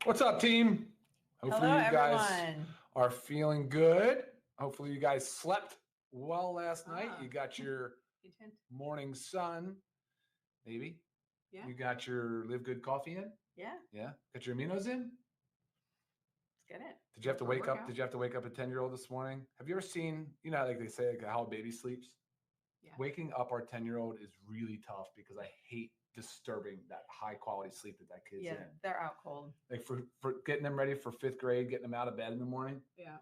What's up, team? Hopefully Hello, you guys everyone. are feeling good. Hopefully you guys slept well last night. Ah, You got your content. morning sun, maybe. Yeah, You got your Live Good coffee in. yeah, Yeah. Got your aminos in. let's get it. Did you have to For a wake up? workout. Did you have to wake up a 10-year-old this morning? Have you ever seen, like they say, like how a baby sleeps? Yeah. Waking up our 10-year-old is really tough because I hate disturbing that high quality sleep that kid's Yeah, in. they're out cold. Like for getting them ready for fifth grade, getting them out of bed in the morning. Yeah.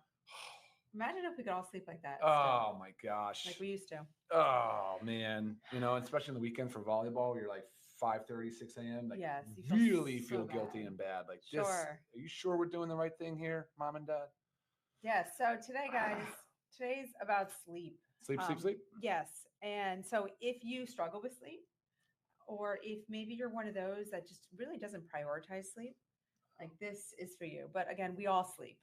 Imagine if we could all sleep like that still, Oh my gosh. like we used to. Oh man. Especially on the weekend for volleyball, you're like 5:30, 6 a.m. Like Yes, you really so feel guilty bad. and bad. Like this. Sure. Are you sure we're doing the right thing here, mom and dad? Yeah. So today, guys, today's about sleep. Sleep. Yes. And so if you struggle with sleep, or if maybe you're one of those that just really doesn't prioritize sleep, like this is for you. But again, we all sleep.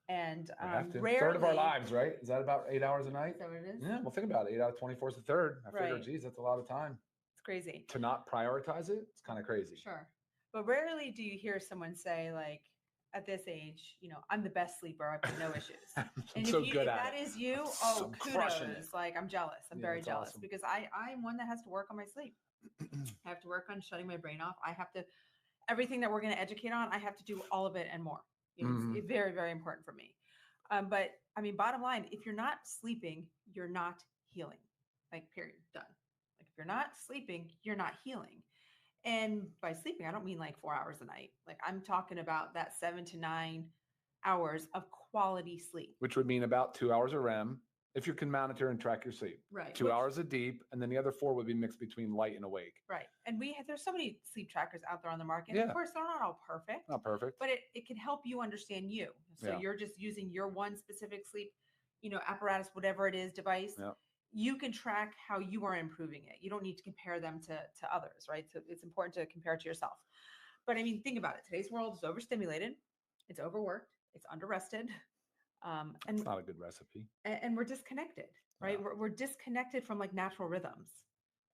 And We have to. rarely. Third of our lives, right? Is that about 8 hours a night? Is that what it is? Yeah, well, think about it. 8 out of 24 is the third. I figure, Right. geez, that's a lot of time. It's crazy. To not prioritize it, it's kind of crazy. Sure. But rarely do you hear someone say, like, at this age, I'm the best sleeper. I've got no issues. I'm And so if good at that it. is you, I'm crushing it. kudos. Like, I'm jealous. I'm very that's jealous awesome. because I'm one that has to work on my sleep. I have to work on shutting my brain off. I have to, everything that we're going to educate on, I have to do all of it and more. It's very, very important for me. But I mean, bottom line, if you're not sleeping, you're not healing. Like, period, done. Like, if you're not sleeping, you're not healing. And by sleeping, I don't mean like 4 hours a night. Like, I'm talking about that 7 to 9 hours of quality sleep. Which would mean about 2 hours of REM if you can monitor and track your sleep. Right. 2 hours of deep, and then the other 4 would be mixed between light and awake. Right. And there's so many sleep trackers out there on the market. Yeah. Of course, they're not all perfect. Not perfect. But it can help you understand you. So you're just using your one specific sleep, apparatus, whatever it is, device. Yeah. You can track how you are improving it. You don't need to compare them to others, right? So it's important to compare it to yourself. But I mean, think about it. Today's world is overstimulated. It's overworked. It's underrested. And it's not a good recipe. And we're disconnected, right? Yeah. We're disconnected from like natural rhythms.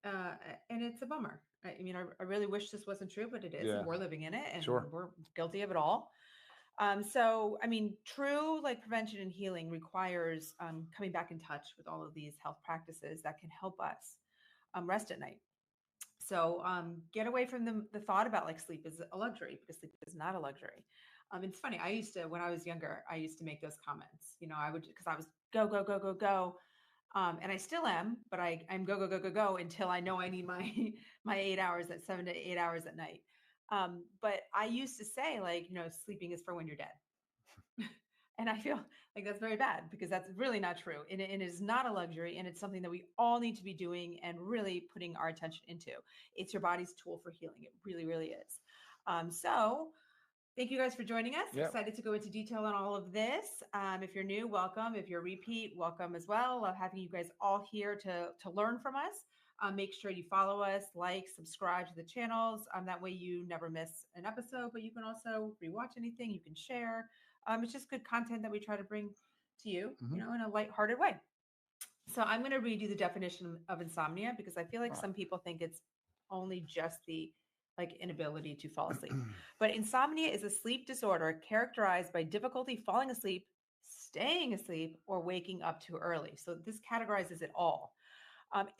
And it's a bummer. I mean, I really wish this wasn't true, but it is. Yeah. And we're living in it, and we're guilty of it all. So, I mean, true like prevention and healing requires coming back in touch with all of these health practices that can help us rest at night. So get away from the thought about like sleep is a luxury, because sleep is not a luxury. It's funny. When I was younger, I used to make those comments. I would, because I was go. And I still am, but I'm go until I know I need my 8 hours, at 7 to 8 hours at night. But I used to say, like, sleeping is for when you're dead. And I feel like that's very bad, because that's really not true. And it is not a luxury. And it's something that we all need to be doing and really putting our attention into. It's your body's tool for healing. It really, really is. So thank you guys for joining us. Yep. Excited to go into detail on all of this. If you're new, welcome. If you're repeat, welcome as well. Love having you guys all here to learn from us. Make sure you follow us, like, subscribe to the channels. That way you never miss an episode, but you can also rewatch anything. You can share. It's just good content that we try to bring to you, in a lighthearted way. So I'm going to read you the definition of insomnia, because I feel like some people think it's only just the inability to fall asleep. But insomnia is a sleep disorder characterized by difficulty falling asleep, staying asleep, or waking up too early. So this categorizes it all,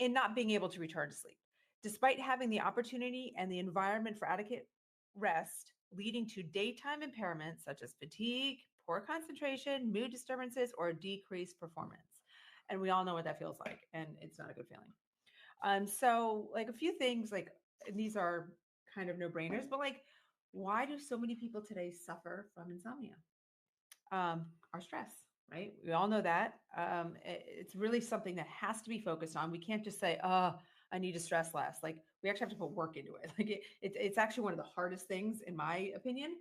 and not being able to return to sleep, despite having the opportunity and the environment for adequate rest, leading to daytime impairments such as fatigue, poor concentration, mood disturbances, or decreased performance. And we all know what that feels like, and it's not a good feeling. So like a few things, like, these are kind of no-brainers, but like, why do so many people today suffer from insomnia? Our stress, right? We all know that. It's really something that has to be focused on. We can't just say, I need to stress less. Like, we actually have to put work into it. Like, it's actually one of the hardest things, in my opinion,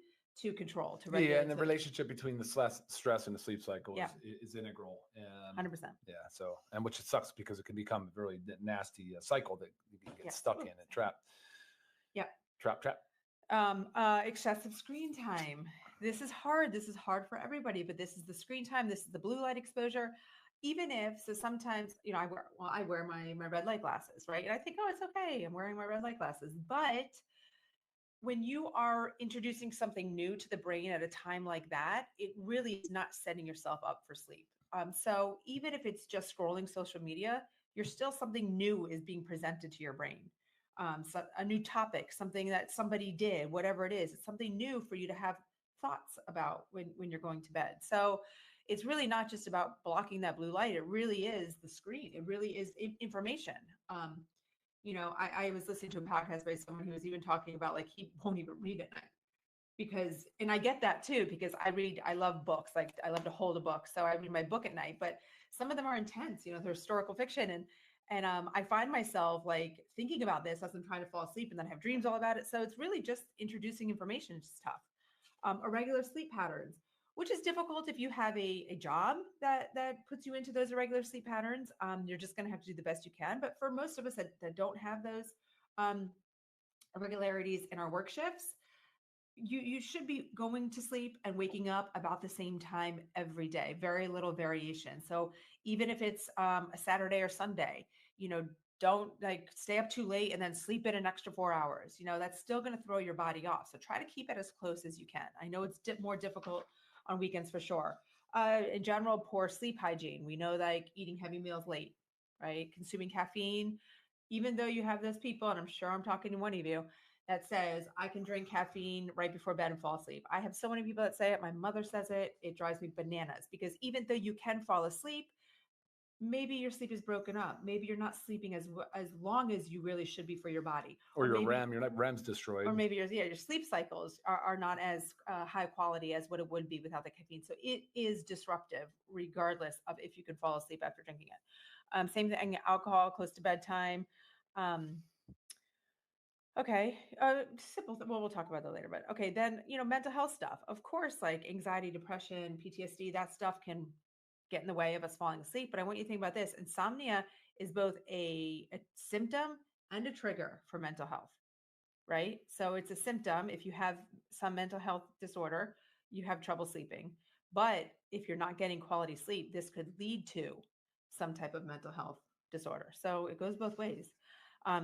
to control, to regulate. Yeah, and the relationship between the stress and the sleep cycle is integral. 100%. Yeah, so, and which it sucks, because it can become a really nasty cycle that you can get stuck in and trapped. Yeah. Trap. Excessive screen time. This is hard. This is hard for everybody, but this is the screen time. This is the blue light exposure. Even if, so sometimes, I wear my red light glasses, right? And I think, oh, it's okay. I'm wearing my red light glasses. But when you are introducing something new to the brain at a time like that, it really is not setting yourself up for sleep. So even if it's just scrolling social media, you're still something new is being presented to your brain. So a new topic, something that somebody did, whatever it is, it's something new for you to have thoughts about when you're going to bed. So it's really not just about blocking that blue light. It really is the screen. It really is information. I was listening to a podcast by someone who was even talking about like he won't even read at night because, and I get that too, because I love books. Like I love to hold a book. So I read my book at night, but some of them are intense, they're historical fiction. And I find myself like thinking about this as I'm trying to fall asleep and then have dreams all about it. So it's really just introducing information is tough. Irregular sleep patterns, which is difficult if you have a job that puts you into those irregular sleep patterns. You're just going to have to do the best you can. But for most of us that don't have those irregularities in our work shifts, you should be going to sleep and waking up about the same time every day. Very little variation. So even if it's a Saturday or Sunday, don't like stay up too late and then sleep in an extra 4 hours. That's still going to throw your body off. So try to keep it as close as you can. I know it's more difficult on weekends for sure. In general, poor sleep hygiene. We know like eating heavy meals late, right? Consuming caffeine, even though you have those people, and I'm sure I'm talking to one of you, that says, I can drink caffeine right before bed and fall asleep. I have so many people that say it. My mother says it. It drives me bananas because even though you can fall asleep, maybe your sleep is broken up. Maybe you're not sleeping as long as you really should be for your body. Or your REM's destroyed. Or maybe your sleep cycles are not as high quality as what it would be without the caffeine. So it is disruptive regardless of if you can fall asleep after drinking it. Same thing, alcohol close to bedtime. Okay. Simple. Well, we'll talk about that later, but okay. Then, mental health stuff, of course, like anxiety, depression, PTSD, that stuff can get in the way of us falling asleep. But I want you to think about this. Insomnia is both a symptom and a trigger for mental health, right? So it's a symptom. If you have some mental health disorder, you have trouble sleeping. But if you're not getting quality sleep, this could lead to some type of mental health disorder. So it goes both ways.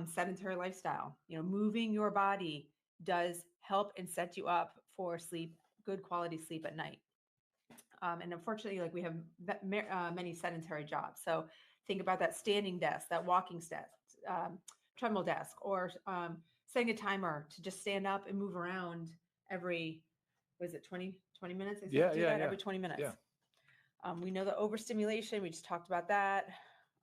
Sedentary lifestyle, moving your body does help and set you up for sleep, good quality sleep at night. And unfortunately, like we have many sedentary jobs. So think about that standing desk, that walking desk, treadmill desk, or setting a timer to just stand up and move around every, was it 20 minutes? Every 20 minutes. Yeah. We know the overstimulation, we just talked about that.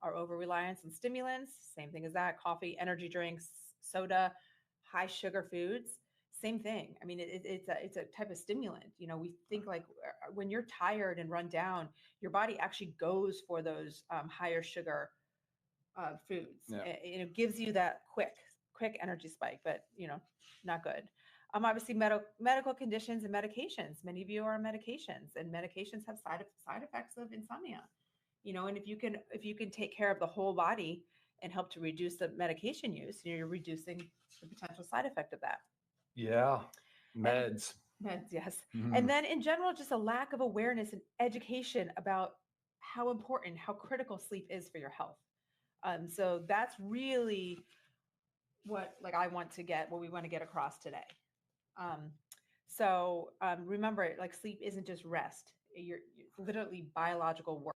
Our over-reliance on stimulants, same thing as that, coffee, energy drinks, soda, high sugar foods, same thing. I mean, it's a type of stimulant. We think like when you're tired and run down, your body actually goes for those higher sugar foods. Yeah. It gives you that quick energy spike, but not good. Obviously medical conditions and medications. Many of you are on medications, and medications have side effects of insomnia. And if you can take care of the whole body and help to reduce the medication use, you're reducing the potential side effect of that. Yeah. Meds, yes. Mm-hmm. And then in general, just a lack of awareness and education about how important, how critical sleep is for your health. So that's really what we want to get across today. Remember, like sleep isn't just rest. You're literally biological work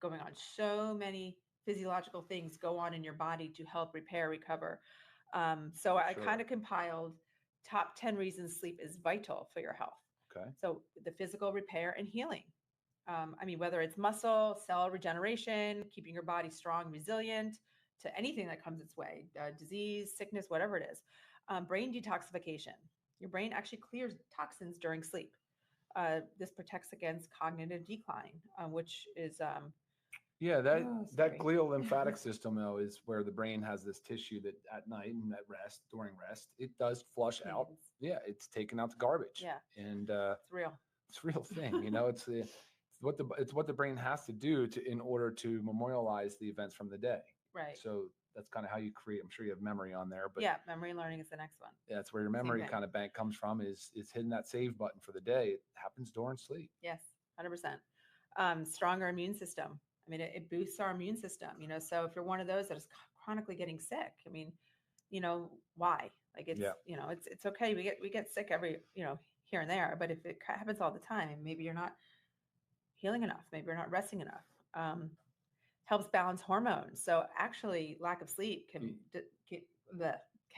going on. So many physiological things go on in your body to help repair, recover. So I kind of compiled top 10 reasons sleep is vital for your health. Okay. So the physical repair and healing. Whether it's muscle, cell regeneration, keeping your body strong, resilient to anything that comes its way, disease, sickness, whatever it is. Brain detoxification. Your brain actually clears toxins during sleep. This protects against cognitive decline, which is that glial lymphatic system though is where the brain has this tissue that at night and at rest, during rest, it does flush out. Yeah, it's taking out the garbage. Yeah, and it's real. It's a real thing. It's what the brain has to do in order to memorialize the events from the day. Right. So that's kind of how you create. I'm sure you have memory on there, but yeah, memory learning is the next one. Yeah, that's where your memory kind of bank comes from. Is hitting that save button for the day. It happens during sleep. Yes, 100%. Stronger immune system. I mean, it boosts our immune system. So if you're one of those that is chronically getting sick, I mean, why? Like it's, it's okay. We get sick every, here and there, but if it happens all the time, maybe you're not healing enough, maybe you're not resting enough. Helps balance hormones. So actually lack of sleep can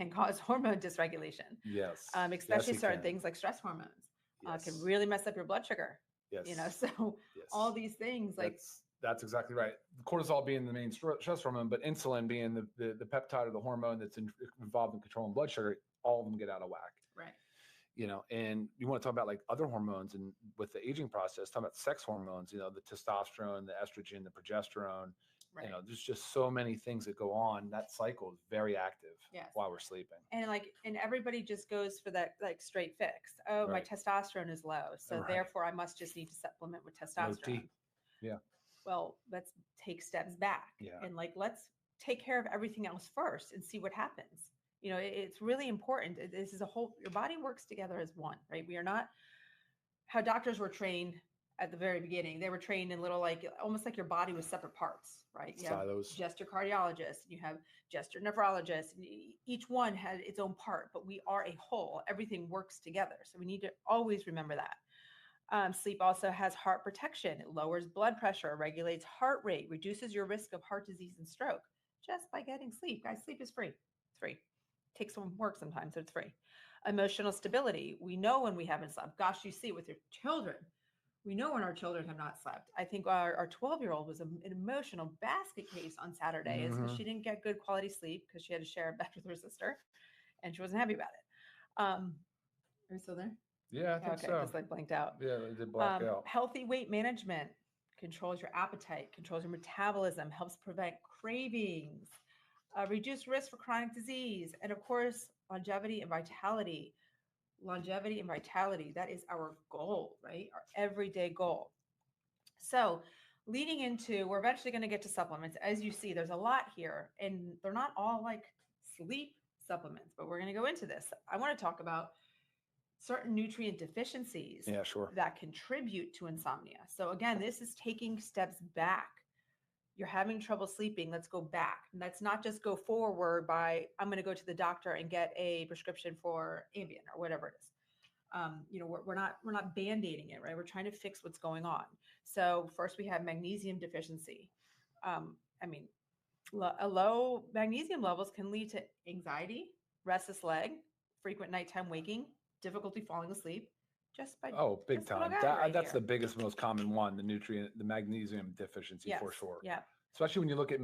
cause hormone dysregulation. Yes. Especially certain things like stress hormones can really mess up your blood sugar. Yes. So all these things that's exactly right. Cortisol being the main stress hormone, but insulin being the peptide or the hormone that's involved in controlling blood sugar, all of them get out of whack. Right. And you want to talk about like other hormones, and with the aging process, talk about sex hormones, the testosterone, the estrogen, the progesterone, right. There's just so many things that go on. That cycle is very active while we're sleeping. And everybody just goes for that like straight fix. Oh, right. My testosterone is low. So therefore I must just need to supplement with testosterone. Yeah. Well, let's take steps back and let's take care of everything else first and see what happens. It's really important. This is your body works together as one, right? We are not how doctors were trained at the very beginning. They were trained in little, almost like your body was separate parts, right? You Silos. Have just your cardiologist, you have just your nephrologist, and each one had its own part, but we are a whole. Everything works together. So we need to always remember that. Sleep also has heart protection. It lowers blood pressure, regulates heart rate, reduces your risk of heart disease and stroke just by getting sleep. Guys, sleep is free. It's free. Takes some work sometimes, so it's free. Emotional stability. We know when we haven't slept. Gosh, you see it with your children. We know when our children have not slept. I think our 12-year-old was an emotional basket case on Saturday. Mm-hmm. She didn't get good quality sleep because she had to share a bed with her sister, and she wasn't happy about it. Are you still there? Yeah, I think so. Just blinked out. Yeah, it did black out. Healthy weight management controls your appetite, controls your metabolism, helps prevent cravings, reduce risk for chronic disease, and of course, longevity and vitality. Longevity and vitality, that is our goal, right? Our everyday goal. So leading into, we're eventually going to get to supplements. As you see, there's a lot here, and they're not all like sleep supplements, but we're going to go into this. I want to talk about certain nutrient deficiencies that contribute to insomnia. So again, this is taking steps back. You're having trouble sleeping, let's go back. And let's not just go forward by, I'm going to go to the doctor and get a prescription for Ambien or whatever it is. We're not band-aiding it, right? We're trying to fix what's going on. So first we have magnesium deficiency. Low magnesium levels can lead to anxiety, restless leg, frequent nighttime waking, difficulty falling asleep. Big time. That's the biggest, most common one, the magnesium deficiency for sure. Yeah. Especially when you look at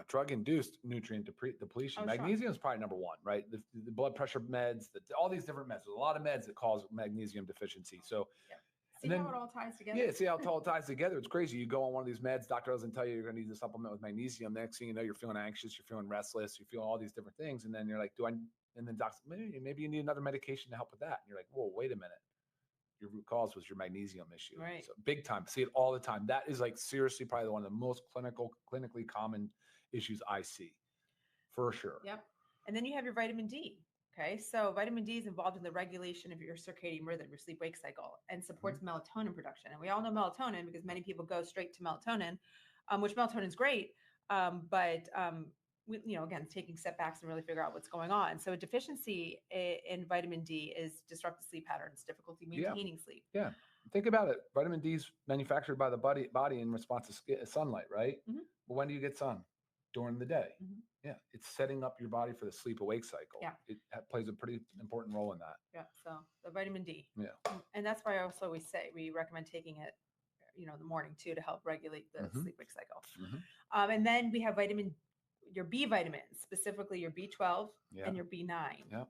drug-induced nutrient depletion. Magnesium is probably number one, right? The blood pressure meds, all these different meds. There's a lot of meds that cause magnesium deficiency. So, how it all ties together. Yeah, see how it all ties together. It's crazy. You go on one of these meds, doctor doesn't tell you you're going to need to supplement with magnesium. Next thing you know, you're feeling anxious, you're feeling restless, you're feeling all these different things, and then you're like, and then doctor, maybe you need another medication to help with that. And you're like, whoa, wait a minute. Your root cause was your magnesium issue. Right. So big time. See it all the time. That is like seriously probably one of the most clinically common issues I see, for sure. Yep. And then you have your vitamin D. Okay. So vitamin D is involved in the regulation of your circadian rhythm, your sleep-wake cycle, and supports melatonin production. And we all know melatonin because many people go straight to melatonin, which melatonin is great. Again, taking setbacks and really figure out what's going on. So a deficiency in vitamin D is disrupted sleep patterns, difficulty maintaining sleep. Yeah. Think about it. Vitamin D is manufactured by the body in response to sunlight, right? Mm-hmm. Well, when do you get sun? During the day. Mm-hmm. Yeah. It's setting up your body for the sleep-awake cycle. Yeah. It plays a pretty important role in that. Yeah. So the vitamin D. Yeah. And that's why also we recommend taking it, in the morning too, to help regulate the sleep-wake cycle. Mm-hmm. And then we have your B vitamins, specifically your B12 and your B9. Yeah.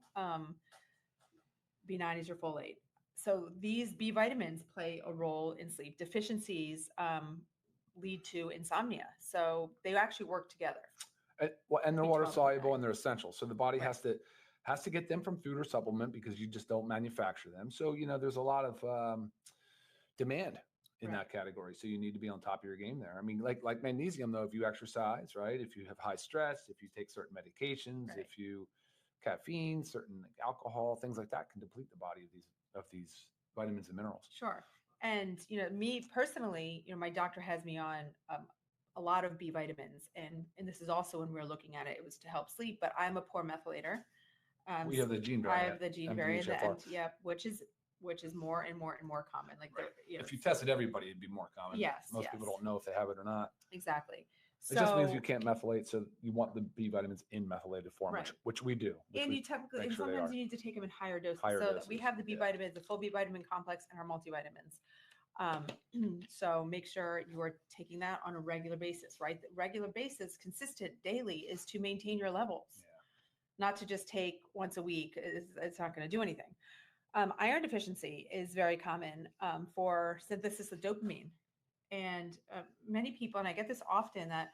B9 is your folate. So these B vitamins play a role in sleep. Deficiencies lead to insomnia. So they actually work together. And they're water soluble and they're essential. So the body has to get them from food or supplement because you just don't manufacture them. So, there's a lot of demand in that category. So you need to be on top of your game there. I mean, like magnesium, though, if you exercise, right? If you have high stress, if you take certain medications, if you caffeine, certain alcohol, things like that can deplete the body of these vitamins and minerals. Sure. And, me personally, my doctor has me on a lot of B vitamins, and this is also when we were looking at it, it was to help sleep. But I'm a poor methylator. We have the gene variant. I have the gene variant, which is more and more and more common. Like, right. If you tested everybody, it'd be more common. Yes. Most people don't know if they have it or not. Exactly. It just means you can't methylate, so you want the B vitamins in methylated form, right. which we do. And you typically, and sometimes you need to take them in higher doses. That we have the B vitamins, the full B vitamin complex, and our multivitamins. So make sure you are taking that on a regular basis, right? The regular basis, consistent daily, is to maintain your levels, not to just take once a week. It's not going to do anything. Iron deficiency is very common for synthesis of dopamine. And many people, and I get this often, that,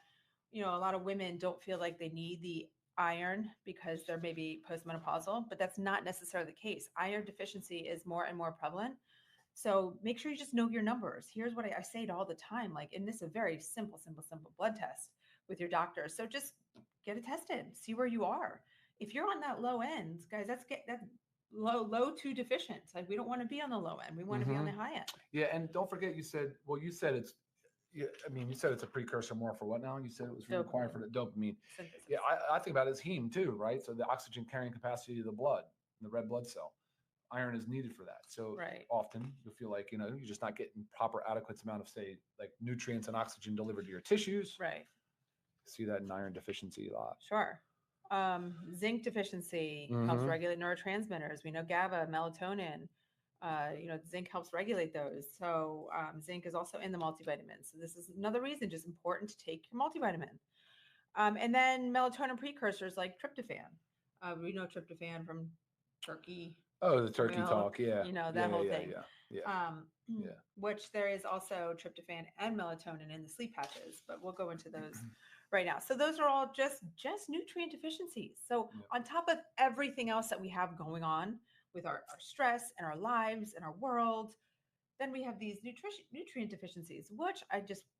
a lot of women don't feel like they need the iron because they're maybe postmenopausal, but that's not necessarily the case. Iron deficiency is more and more prevalent. So make sure you just know your numbers. Here's what I say it all the time. Like, and this is a very simple blood test with your doctor. So just get it tested, see where you are. If you're on that low end, guys, that's low to deficient. Like, we don't want to be on the low end. We want to be on the high end. Yeah. And don't forget, you said it's a precursor more for what now? You said it was required for the dopamine. Synthesis. Yeah. I think about it as heme too, right? So the oxygen carrying capacity of the blood, the red blood cell. Iron is needed for that. So often you'll feel like, you're just not getting proper adequate amount of, say, like nutrients and oxygen delivered to your tissues. Right. See that in iron deficiency a lot. Sure. Zinc deficiency helps regulate neurotransmitters. We know GABA, melatonin, zinc helps regulate those. So zinc is also in the multivitamins. So this is another reason, just important to take your multivitamin. And then melatonin precursors like tryptophan. We know tryptophan from turkey. Oh, the turkey talk. Yeah. That whole thing. Yeah. Which there is also tryptophan and melatonin in the sleep patches, but we'll go into those right now. So those are all just nutrient deficiencies. So on top of everything else that we have going on with our stress and our lives and our world, then we have these nutrient deficiencies, which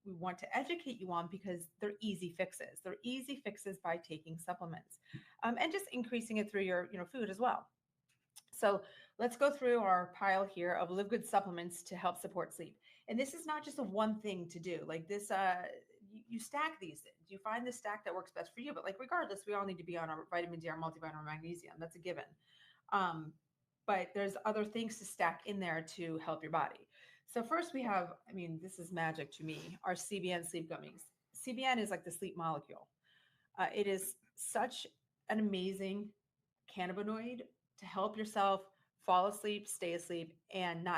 we want to educate you on because they're easy fixes. They're easy fixes by taking supplements, and just increasing it through your food as well. So let's go through our pile here of Live Good supplements to help support sleep. And this is not just a one thing to do. Like this, you stack these things. You find the stack that works best for you. But like regardless, we all need to be on our vitamin D, our multivitamin, magnesium. That's a given. But there's other things to stack in there to help your body. So first we have, this is magic to me, our CBN sleep gummies. CBN is like the sleep molecule. It is such an amazing cannabinoid to help yourself fall asleep, stay asleep, and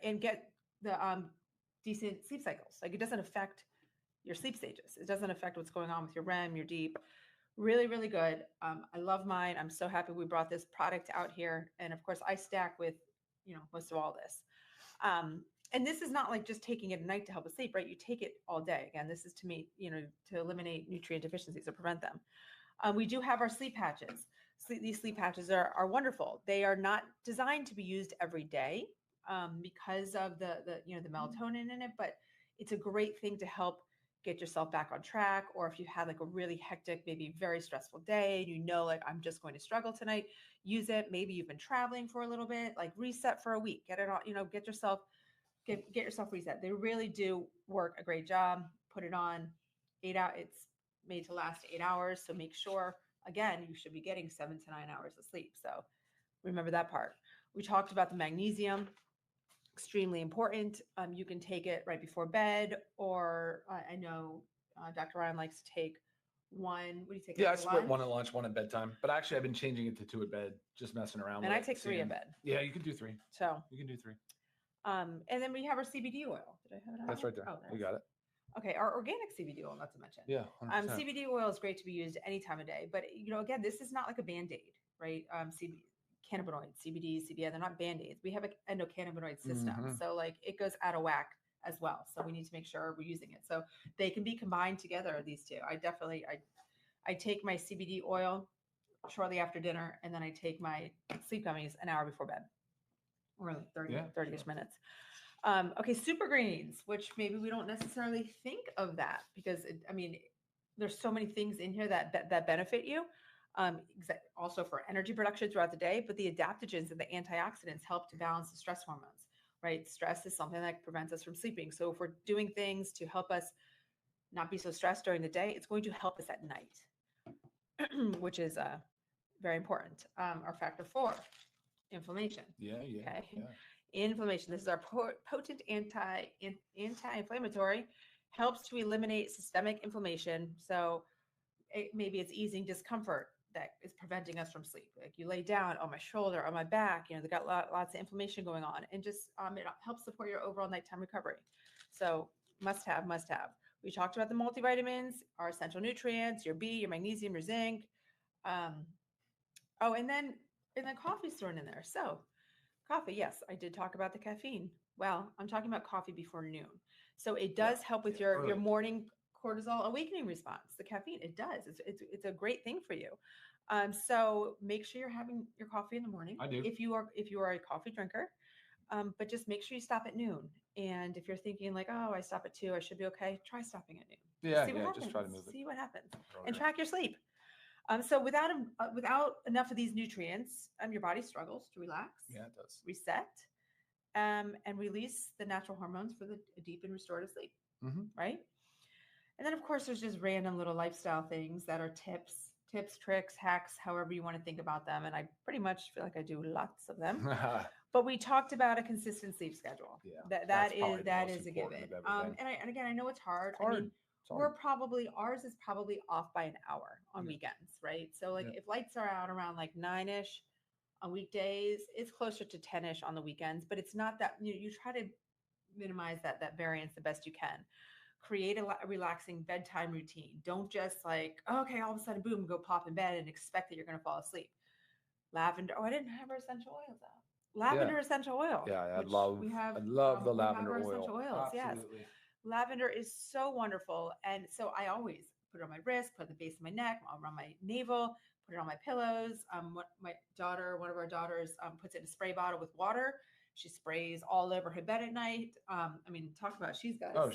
and get the decent sleep cycles. Like, it doesn't affect your sleep stages. It doesn't affect what's going on with your REM, your deep. Really, really good. I love mine. I'm so happy we brought this product out here. And of course, I stack with, most of all this. And this is not like just taking it at night to help us sleep, right? You take it all day. Again, this is to eliminate nutrient deficiencies or prevent them. We do have our sleep patches. These sleep patches are wonderful. They are not designed to be used every day because of the melatonin in it, but it's a great thing to help get yourself back on track. Or if you had like a really hectic, maybe very stressful day, like I'm just going to struggle tonight, use it. Maybe you've been traveling for a little bit, like reset for a week, get it on, get yourself reset. They really do work a great job. Put it on 8 hours. It's made to last 8 hours. So make sure, again, you should be getting 7 to 9 hours of sleep. So remember that part. We talked about the magnesium, extremely important. You can take it right before bed, or I know Dr. Ryan likes to take one. What do you take? Yeah, I split one at lunch, one at bedtime. But actually, I've been changing it to 2 at bed, just messing around. And I take 3 at bed. Yeah, you can do 3. So you can do 3. And then we have our CBD oil. Did I have it on? That's right there. Oh, we got it. Okay, our organic CBD oil, not to mention. Yeah, 100%. CBD oil is great to be used any time of day, but again, this is not like a Band-Aid, right? Cannabinoids, CBD, CBN, they're not Band-Aids. We have an endocannabinoid system, so like it goes out of whack as well. So we need to make sure we're using it. So they can be combined together, these two. I take my CBD oil shortly after dinner, and then I take my sleep gummies an hour before bed, or like 30-ish minutes. Okay, super greens, which maybe we don't necessarily think of that because there's so many things in here that benefit you. Also for energy production throughout the day, but the adaptogens and the antioxidants help to balance the stress hormones, right? Stress is something that prevents us from sleeping. So if we're doing things to help us not be so stressed during the day, it's going to help us at night, which is very important. Our factor 4, inflammation. Okay. Inflammation. This is our potent anti-inflammatory, helps to eliminate systemic inflammation. So maybe it's easing discomfort that is preventing us from sleep. Like you lay down on my shoulder, on my back, they've got lots of inflammation going on, and just it helps support your overall nighttime recovery. So must have. We talked about the multivitamins, our essential nutrients, your B, your magnesium, your zinc. And then coffee's thrown in there. So coffee, yes, I did talk about the caffeine. Well, I'm talking about coffee before noon. So it does help with your morning cortisol awakening response. The caffeine, it does. It's a great thing for you. So make sure you're having your coffee in the morning. I do. If you are a coffee drinker, but just make sure you stop at noon. And if you're thinking like, oh, I stop at 2, I should be okay, try stopping at noon. Just try to move it. See what happens, and track your sleep. So without enough of these nutrients, your body struggles to relax. Yeah, it does. Reset, and release the natural hormones for the deep and restorative sleep. Mm-hmm. Right. And then, of course, there's just random little lifestyle things that are tips, tricks, hacks, however you want to think about them. And I pretty much feel like I do lots of them. But we talked about a consistent sleep schedule. Yeah, that is a given. And again, I know it's hard. I mean, ours is probably off by an hour on weekends, right? So like if lights are out around like 9-ish on weekdays, it's closer to 10-ish on the weekends, but it's not that you try to minimize that variance the best you can. Create a relaxing bedtime routine. Don't just like, okay, all of a sudden, boom, go pop in bed and expect that you're going to fall asleep. Lavender. Oh, I didn't have our essential oils out. Lavender essential oil. Yeah, I love the lavender oil. Essential oils. Absolutely. Yes. Lavender is so wonderful. And so I always put it on my wrist, put it at the base of my neck, around my navel, put it on my pillows. One of our daughters, puts it in a spray bottle with water. She sprays all over her bed at night. Talk about she's got a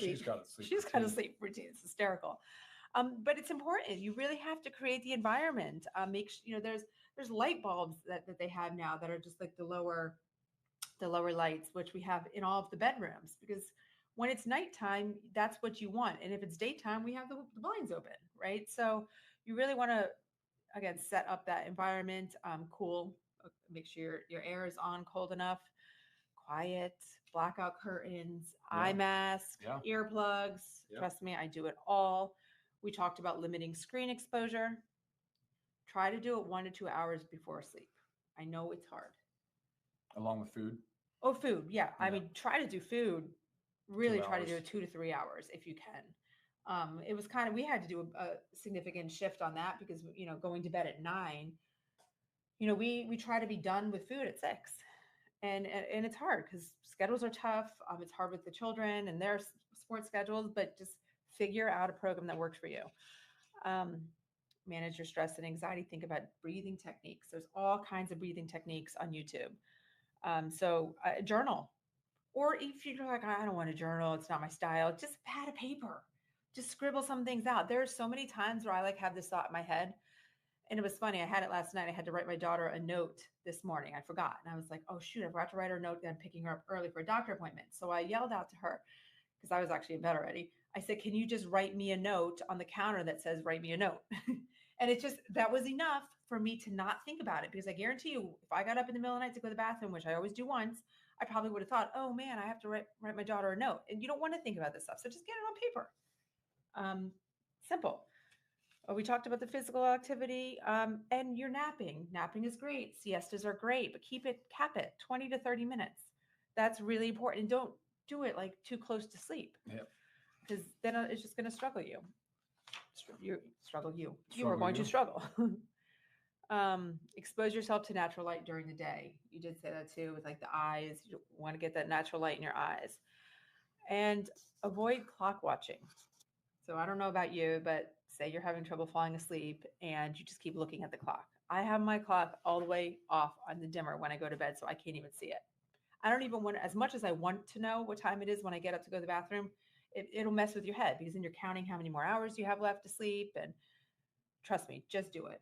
sleep routine. It's hysterical. But it's important. You really have to create the environment. There's light bulbs that they have now that are just like the lower lights, which we have in all of the bedrooms, because when it's nighttime, that's what you want. And if it's daytime, we have the blinds open, right? So you really want to, again, set up that environment, cool, make sure your air is on cold enough, quiet, blackout curtains, eye mask, earplugs. Trust me, I do it all. We talked about limiting screen exposure. Try to do it 1 to 2 hours before sleep. I know it's hard. Along with food? Oh, food. Yeah. I mean, try to do food. Really try to do it 2 to 3 hours if you can. It was we had to do a significant shift on that because, going to bed at 9, we try to be done with food at 6. And it's hard because schedules are tough. It's hard with the children and their sports schedules, but just figure out a program that works for you. Manage your stress and anxiety. Think about breathing techniques. There's all kinds of breathing techniques on YouTube. So journal. Or if you're like, I don't want to journal, it's not my style, just pad of paper. Just scribble some things out. There are so many times where I have this thought in my head. And it was funny. I had it last night. I had to write my daughter a note this morning. I forgot. And I was like, oh, shoot, I forgot to write her a note that I'm picking her up early for a doctor appointment. So I yelled out to her because I was actually in bed already. I said, can you just write me a note on the counter that says, write me a note? And that was enough for me to not think about it, because I guarantee you, if I got up in the middle of the night to go to the bathroom, which I always do once, I probably would have thought, oh man, I have to write my daughter a note. And you don't want to think about this stuff. So just get it on paper. Simple. We talked about the physical activity, and your napping. Napping is great. Siestas are great, but cap it 20 to 30 minutes. That's really important. And don't do it like too close to sleep. Yep. Because then it's just going to struggle you. You are going to struggle. Expose yourself to natural light during the day. You did say that too, with like the eyes. You want to get that natural light in your eyes. And avoid clock watching. So I don't know about you, but say you're having trouble falling asleep and you just keep looking at the clock. I have my clock all the way off on the dimmer when I go to bed, so I can't even see it. I don't even want, as much as I want to know what time it is when I get up to go to the bathroom, it'll mess with your head, because then you're counting how many more hours you have left to sleep. And trust me, just do it.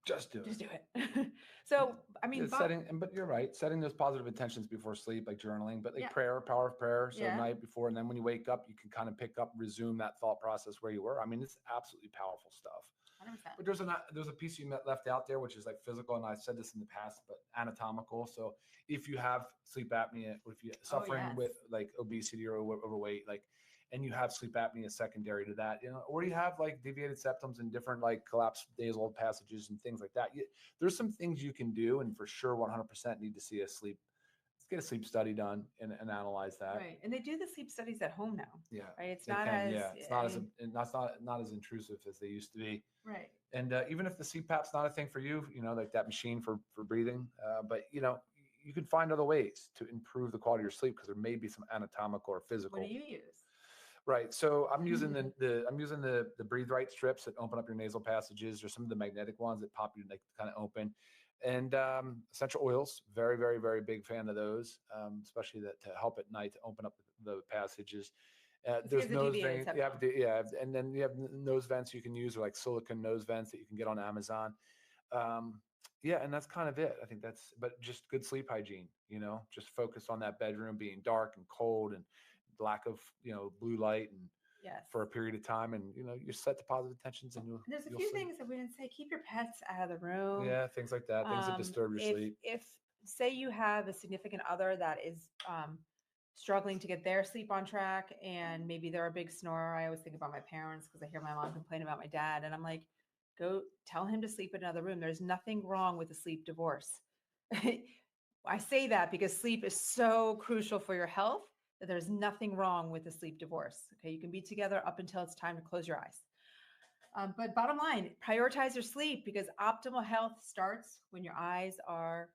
Just do it. So, I mean, but you're right. Setting those positive intentions before sleep, like journaling, but like prayer, power of prayer. So night before, and then when you wake up, you can kind of pick up, resume that thought process where you were. I mean, it's absolutely powerful stuff. 100%. But there's a piece you left out there, which is like physical, and I said this in the past, but anatomical. So if you have sleep apnea, or if you're suffering with like obesity or overweight, like, and you have sleep apnea secondary to that, or you have like deviated septums and different like collapsed nasal passages and things like that. There's some things you can do, and for sure 100% need to see let's get a sleep study done and analyze that. Right. And they do the sleep studies at home now. Yeah. Right. It's not as intrusive as they used to be. Right. And even if the CPAP's not a thing for you, like that machine for breathing, but you can find other ways to improve the quality of your sleep, because there may be some anatomical or physical. What do you use? Right. So I'm using the Breathe Right strips that open up your nasal passages, or some of the magnetic ones that pop you, like, kind of open. And essential oils, very, very, very big fan of those, especially to help at night to open up the passages. There's nose vents, and then you have nose vents you can use, or like silicone nose vents that you can get on Amazon. And that's kind of it. I think but just good sleep hygiene. Just focus on that bedroom being dark and cold, and lack of blue light, and for a period of time, and you set the positive intentions, and there's a few things that we didn't say. Keep your pets out of the room. Yeah, things like that. Things that disturb your sleep. If say you have a significant other that is struggling to get their sleep on track, and maybe they're a big snorer. I always think about my parents, because I hear my mom complain about my dad, and I'm like, go tell him to sleep in another room. There's nothing wrong with a sleep divorce. I say that because sleep is so crucial for your health, that there's nothing wrong with a sleep divorce. Okay. You can be together up until it's time to close your eyes. But bottom line, prioritize your sleep, because optimal health starts when your eyes are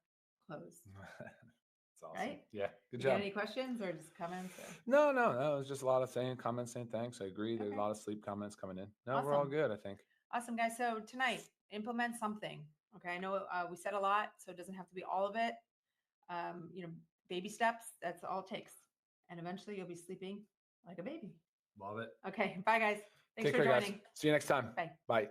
closed. That's awesome. Right? Yeah. Good job. Any questions or just comments? No. It was just a lot of comments saying thanks. I agree. There's a lot of sleep comments coming in. No, awesome. We're all good, I think. Awesome, guys. So tonight, implement something. Okay. I know we said a lot, so it doesn't have to be all of it. Baby steps, that's all it takes. And eventually you'll be sleeping like a baby. Love it. Okay. Bye, guys. Thanks Take for care, joining. guys. See you next time. Bye. Bye.